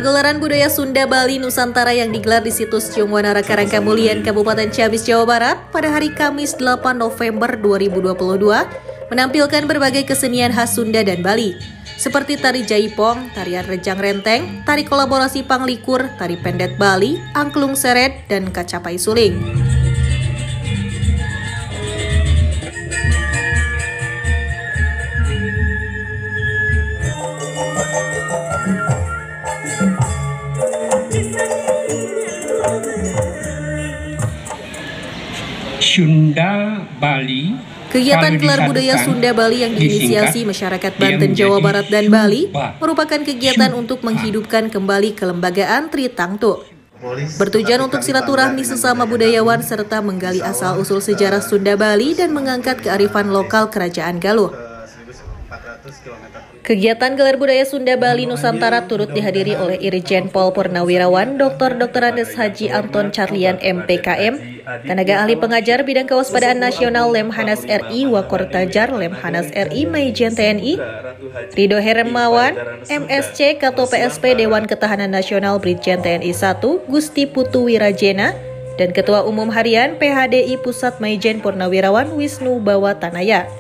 Pagelaran Budaya Sunda Bali Nusantara yang digelar di situs Ciungwanara Karangkamulian, Kabupaten Ciamis, Jawa Barat pada hari Kamis 8 November 2022 menampilkan berbagai kesenian khas Sunda dan Bali seperti tari jaipong, tarian rejang renteng, tari kolaborasi panglikur, tari pendet Bali, angklung seret, dan kacapai suling. Sunda Bali. Kegiatan gelar budaya Sunda Bali yang diinisiasi masyarakat Banten, Jawa Barat, dan Bali merupakan kegiatan untuk menghidupkan kembali kelembagaan Tritangtu. Bertujuan untuk silaturahmi sesama budayawan serta menggali asal-usul sejarah Sunda Bali dan mengangkat kearifan lokal Kerajaan Galuh. Kegiatan gelar budaya Sunda Bali Nusantara turut dihadiri oleh Irjen Pol Purnawirawan Dr. Andes Haji Anton Carlian MPKM, tenaga ahli pengajar bidang kewaspadaan nasional Lemhanas RI Wakortajar Lemhanas RI Maijen TNI, Ridho Hermawan, MSC Kato PSP Dewan Ketahanan Nasional Brigjen TNI 1 Gusti Putu Wirajena, dan Ketua Umum Harian PHDI Pusat Maijen Purnawirawan Wisnu Bawatanaya.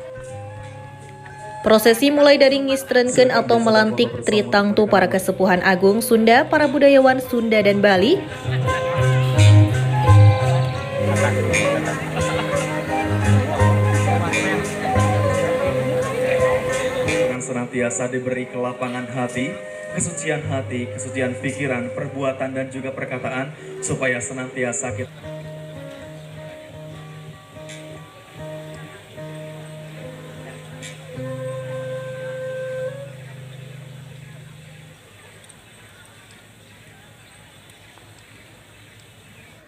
Prosesi mulai dari ngistrenkeun atau melantik Tritangtu para kesepuhan agung Sunda, para budayawan Sunda dan Bali, dengan senantiasa diberi kelapangan hati, kesucian pikiran, perbuatan dan juga perkataan, supaya senantiasa kita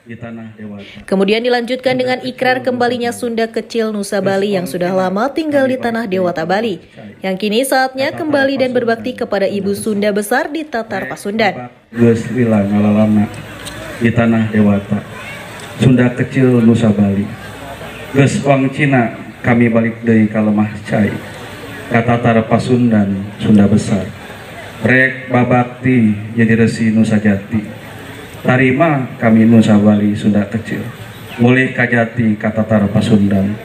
di tanah dewata. Kemudian dilanjutkan dengan ikrar kembalinya Sunda kecil Nusa Bali yang sudah lama tinggal di tanah Dewata Bali, yang kini saatnya kembali dan berbakti kepada Ibu Sunda besar di Tatar Pasundan. Geus lila ngalalana di tanah Dewata, Sunda kecil Nusa Bali. Geus wang Cina kami balik deui ka lemah cai, ka Tatar Pasundan Sunda besar. Rek babakti jadi resi Nusa Jati. Tarima kami Nusa Bali Sunda kecil, mulih kajati ka Tatar Pasundan,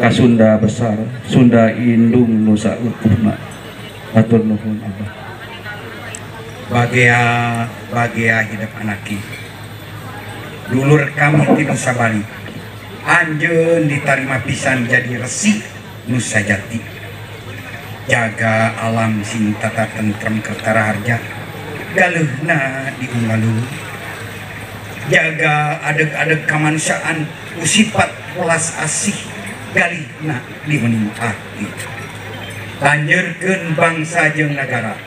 ka Sunda besar, Sunda indung Nusa utuhna. Atur nuhun Abah. Bagia hidup anaki. Dulur kami di Nusa Bali, anjeun ditarima pisan jadi resi Nusa Jati. Jaga alam sing tata tentrem kertara harja, galuhna diunggaluh. Jaga adeg-adeg kemanusiaan usifat welas asih galihna di mening hati. Lanjurkeun bangsa jeung nagara,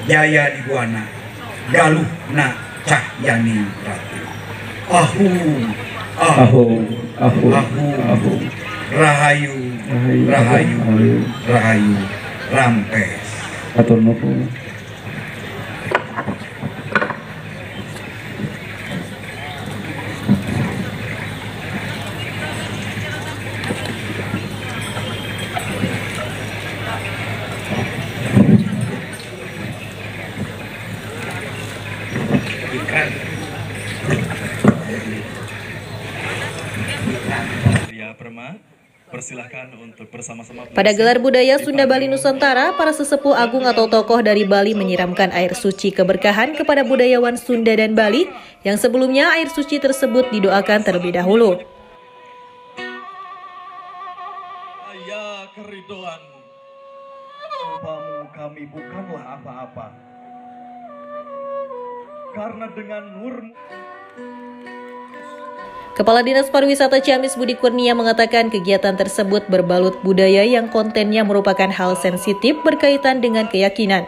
jaya di buana, galuhna cahyani ratu. Ahu rahayu rampes. Atur nuhun. Pada gelar budaya Sunda Bali Nusantara, para sesepuh agung atau tokoh dari Bali menyiramkan air suci keberkahan kepada budayawan Sunda dan Bali yang sebelumnya air suci tersebut didoakan terlebih dahulu. Ya keridoan, umpamu kami bukanlah apa-apa, karena dengan nurmu. Kepala Dinas Pariwisata Ciamis Budi Kurnia mengatakan kegiatan tersebut berbalut budaya yang kontennya merupakan hal sensitif berkaitan dengan keyakinan.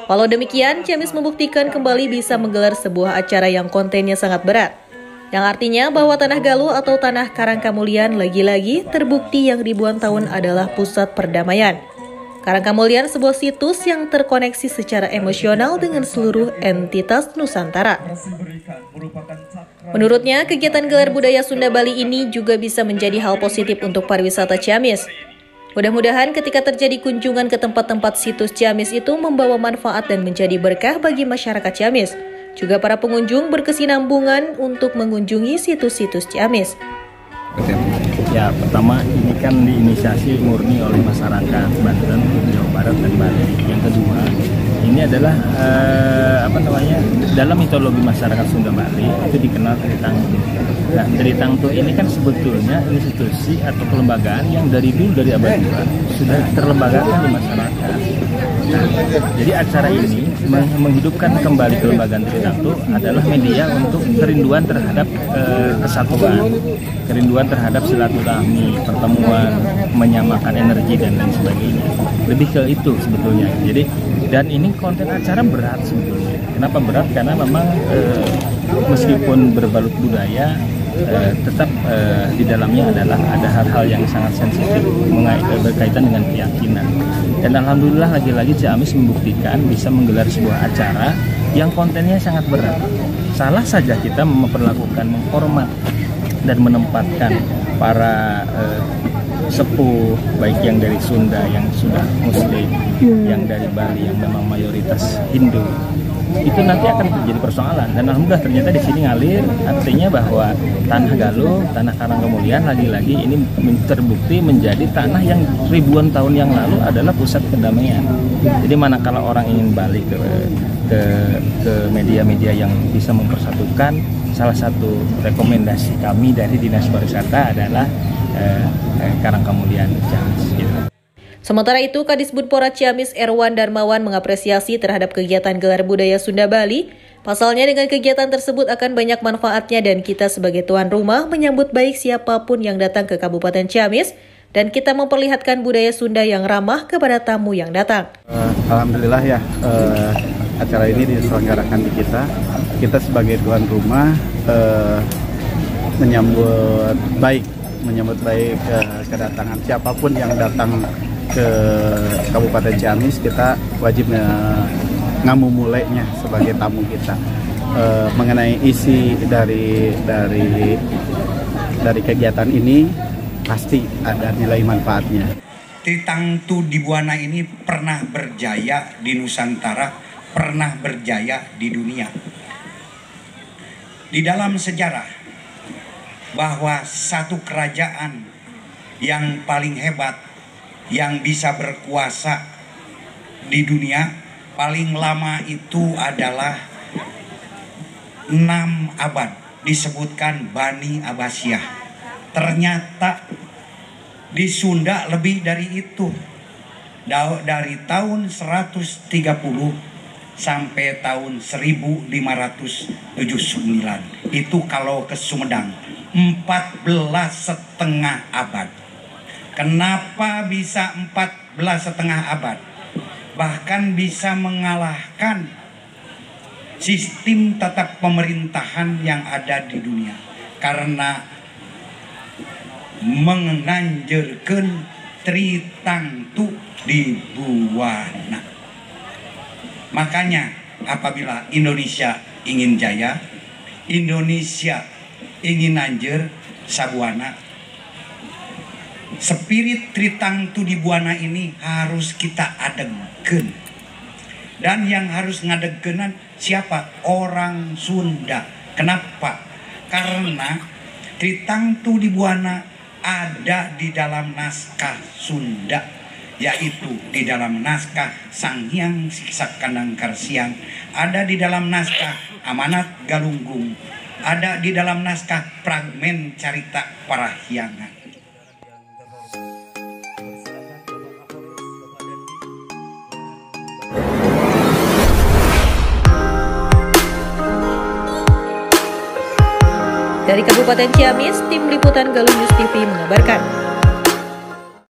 Walau demikian, Ciamis membuktikan kembali bisa menggelar sebuah acara yang kontennya sangat berat, yang artinya bahwa Tanah Galuh atau Tanah Karangkamulian lagi-lagi terbukti yang ribuan tahun adalah pusat perdamaian. Karangkamulian sebuah situs yang terkoneksi secara emosional dengan seluruh entitas Nusantara. Menurutnya, kegiatan gelar budaya Sunda Bali ini juga bisa menjadi hal positif untuk pariwisata Ciamis. Mudah-mudahan ketika terjadi kunjungan ke tempat-tempat situs Ciamis itu membawa manfaat dan menjadi berkah bagi masyarakat Ciamis. Juga para pengunjung berkesinambungan untuk mengunjungi situs-situs Ciamis. Ya, pertama ini kan diinisiasi murni oleh masyarakat Banten, Jawa Barat, dan Bali. Yang kedua, ini adalah dalam mitologi masyarakat Sunda Bali itu dikenal Tritangtu. Nah, Tritangtu ini kan sebetulnya institusi atau kelembagaan yang dari dulu, dari abad dua sudah terlembagakan di masyarakat. Nah, jadi acara ini menghidupkan kembali kelembagaan Tritangtu adalah media untuk kerinduan terhadap kesatuan, kerinduan terhadap silaturahmi, pertemuan, menyamakan energi dan lain sebagainya. Lebih ke itu sebetulnya. Jadi dan ini konten acara berat sebetulnya. Kenapa berat? Karena memang meskipun berbalut budaya, tetap di dalamnya adalah ada hal-hal yang sangat sensitif berkaitan dengan keyakinan. Dan alhamdulillah lagi-lagi Ciamis membuktikan bisa menggelar sebuah acara yang kontennya sangat berat. Salah saja kita memperlakukan, menghormat dan menempatkan para sepuh, baik yang dari Sunda yang sudah Muslim, yang dari Bali yang memang mayoritas Hindu, itu nanti akan terjadi persoalan. Dan alhamdulillah ternyata di sini ngalir, artinya bahwa tanah Galuh, tanah Karangkemulian lagi-lagi ini terbukti menjadi tanah yang ribuan tahun yang lalu adalah pusat kedamaian. Jadi manakala orang ingin balik ke media-media yang bisa mempersatukan, salah satu rekomendasi kami dari Dinas Pariwisata adalah Karangkemulian Ciamis. Gitu. Sementara itu, Kadisbud Pora Ciamis Erwan Darmawan mengapresiasi terhadap kegiatan gelar budaya Sunda Bali. Pasalnya dengan kegiatan tersebut akan banyak manfaatnya dan kita sebagai tuan rumah menyambut baik siapapun yang datang ke Kabupaten Ciamis dan kita memperlihatkan budaya Sunda yang ramah kepada tamu yang datang. Alhamdulillah ya, acara ini diselenggarakan di kita. Kita sebagai tuan rumah menyambut baik kedatangan siapapun yang datang ke Kabupaten Ciamis. Kita wajib ngamumulainya sebagai tamu kita. Mengenai isi dari kegiatan ini pasti ada nilai manfaatnya. Tritangtu di Buana ini pernah berjaya di Nusantara, pernah berjaya di dunia. Di dalam sejarah bahwa satu kerajaan yang paling hebat, yang bisa berkuasa di dunia, paling lama itu adalah 6 abad, disebutkan Bani Abbasiyah. Ternyata di Sunda lebih dari itu, dari tahun 130 sampai tahun 1579. Itu kalau ke Sumedang 14,5 abad. Kenapa bisa 14,5 abad? Bahkan bisa mengalahkan sistem tata pemerintahan yang ada di dunia. Karena menganjurkan Tritangtu di Buana. Makanya apabila Indonesia ingin jaya, Indonesia ingin anjir sabuana, spirit Tritangtu di Buana ini harus kita adegkeun. Dan yang harus ngadegkeunan siapa? Orang Sunda. Kenapa? Karena Tritangtu di Buana ada di dalam naskah Sunda, yaitu di dalam naskah Sang Hyang Siksa Kandang Karsiang, ada di dalam naskah Amanat Galunggung, ada di dalam naskah Fragmen Carita Parahyangan. Dari Kabupaten Ciamis, tim liputan Galuh News TV mengabarkan.